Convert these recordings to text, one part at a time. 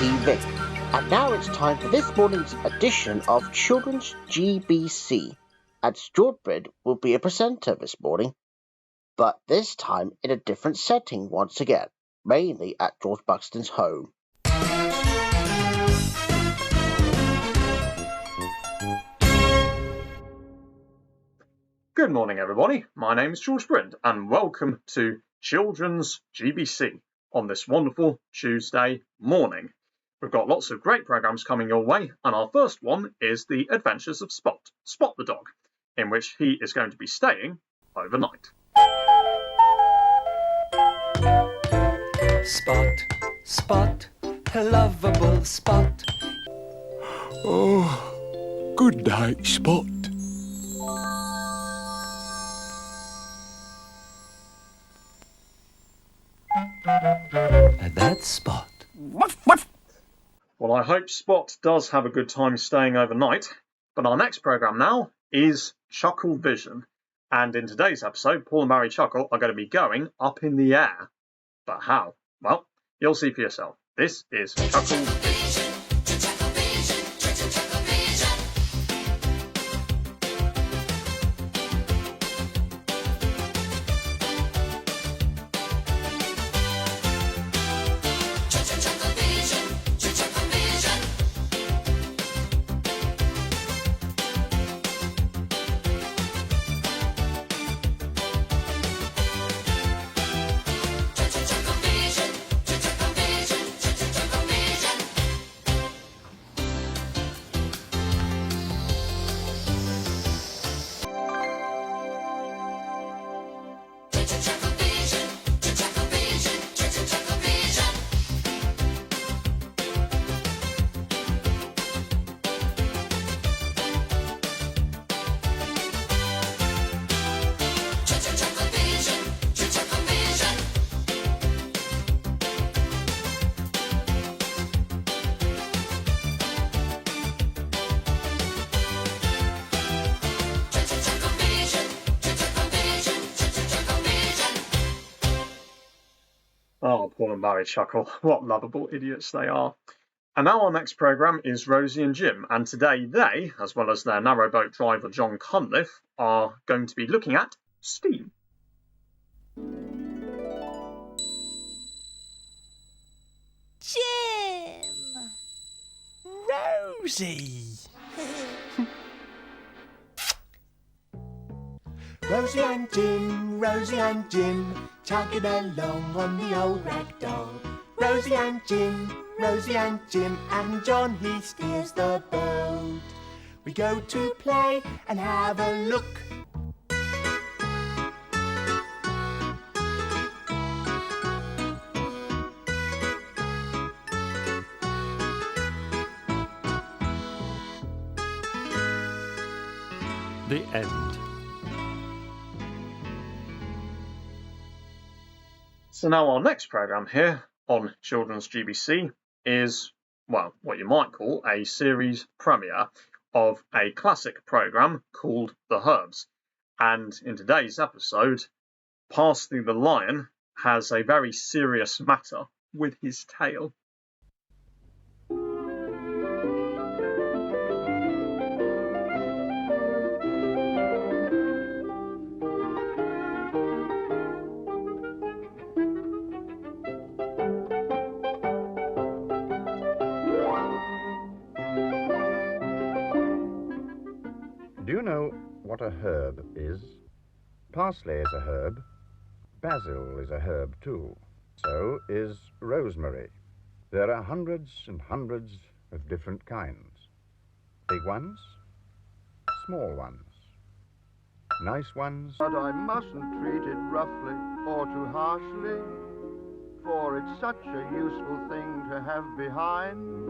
TV. And now it's time for this morning's edition of Children's GBC. And George Brind will be a presenter this morning, but this time in a different setting once again, mainly at George Buxton's home. Good morning, everybody. My name is George Brind, and welcome to Children's GBC on this wonderful Tuesday morning. We've got lots of great programmes coming your way, and our first one is The Adventures of Spot the Dog, in which he is going to be staying overnight. Spot, a lovable Spot. Oh, good night, Spot. That's Spot. Well, I hope Spot does have a good time staying overnight, but our next programme now is Chuckle Vision. And in today's episode, Paul and Mary Chuckle are going to be going up in the air. But how? Well, you'll see for yourself. This is Chuckle Vision. Oh, Paul and Mary Chuckle, what lovable idiots they are. And now our next programme is Rosie and Jim, and today they, as well as their narrowboat driver John Cunliffe, are going to be looking at steam. Jim! Rosie! Rosie and Jim, chugging along on the old rag doll. Rosie and Jim, and John he steers the boat. We go to play and have a look. The end. So now our next programme here on Children's GBC is, well, what you might call a series premiere of a classic programme called The Herbs. And in today's episode, Parsley the Lion has a very serious matter with his tail. Do you know what a herb is? Parsley is a herb. Basil is a herb too. So is rosemary. There are hundreds and hundreds of different kinds. Big ones, small ones, nice ones. But I mustn't treat it roughly or too harshly, for it's such a useful thing to have behind.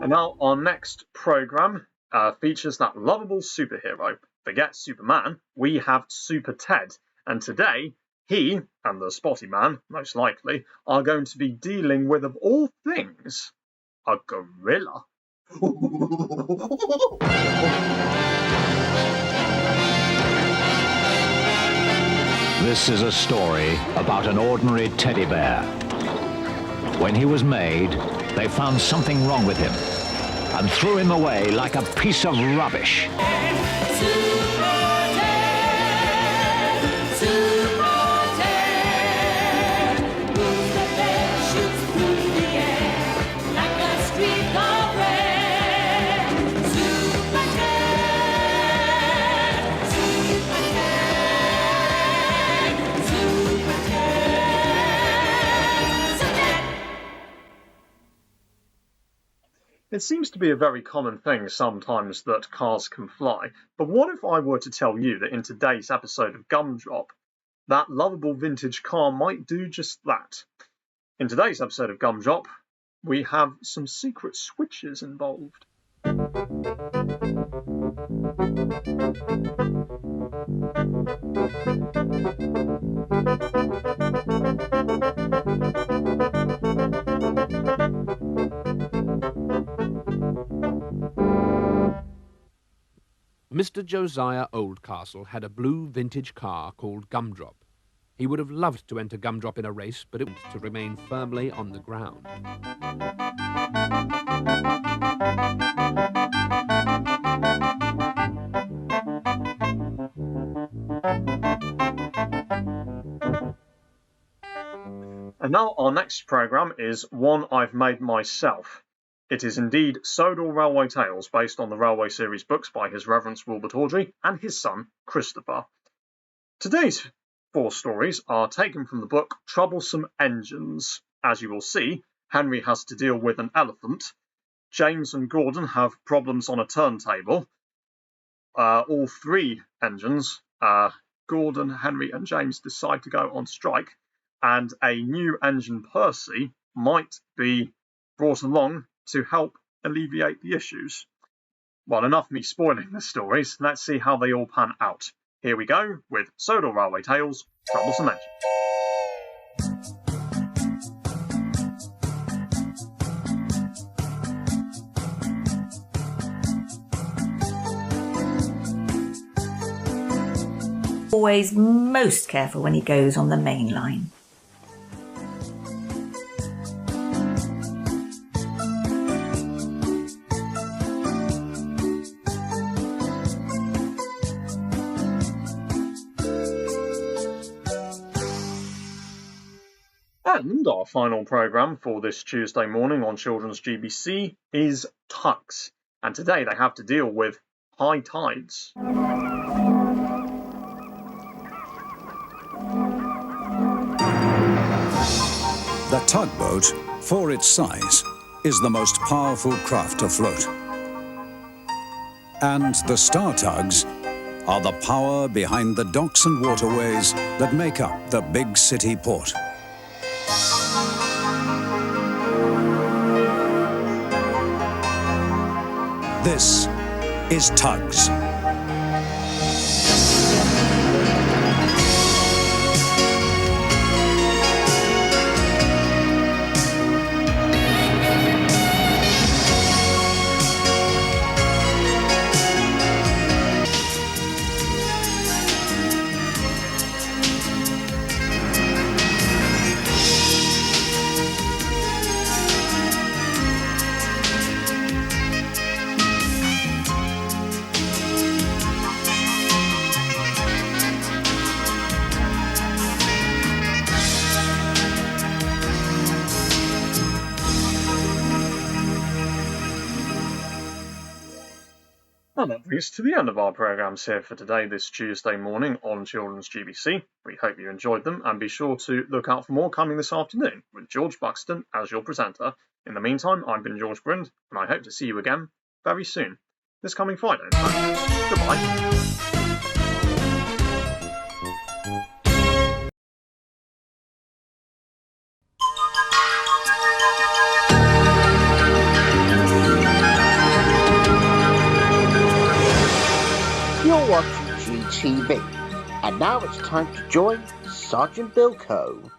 And now our next programme features that lovable superhero. Forget Superman, we have Super Ted. And today He and the Spotty Man, most likely, are going to be dealing with, of all things, a gorilla. This is a story about an ordinary teddy bear. When he was made, they found something wrong with him and threw him away like a piece of rubbish. It seems to be a very common thing sometimes that cars can fly, but what if I were to tell you that in today's episode of Gumdrop, that lovable vintage car might do just that? In today's episode of Gumdrop, we have some secret switches involved. Mr. Josiah Oldcastle had a blue vintage car called Gumdrop. He would have loved to enter Gumdrop in a race, but it was to remain firmly on the ground. And now our next programme is one I've made myself. It is indeed Sodor Railway Tales, based on the Railway Series books by His Reverence Wilbert Audrey and his son, Christopher. Today's 4 stories are taken from the book Troublesome Engines. As you will see, Henry has to deal with an elephant. James and Gordon have problems on a turntable. All 3 engines, Gordon, Henry and James, decide to go on strike, and a new engine, Percy, might be brought along to help alleviate the issues. Well, enough me spoiling the stories. Let's see how they all pan out. Here we go with Sodor Railway Tales, Troublesome Engines. Always most careful when he goes on the main line. And our final programme for this Tuesday morning on Children's GBC is tugs. And today they have to deal with high tides. The tugboat, for its size, is the most powerful craft afloat. And the star tugs are the power behind the docks and waterways that make up the big city port. This is Tugs. And that brings us to the end of our programmes here for today, this Tuesday morning on Children's GBC. We hope you enjoyed them, and be sure to look out for more coming this afternoon with George Buxton as your presenter. In the meantime, I've been George Brind, and I hope to see you again very soon. This coming Friday, in fact. Goodbye. You're watching GTV. And now it's time to join Sergeant Bilko.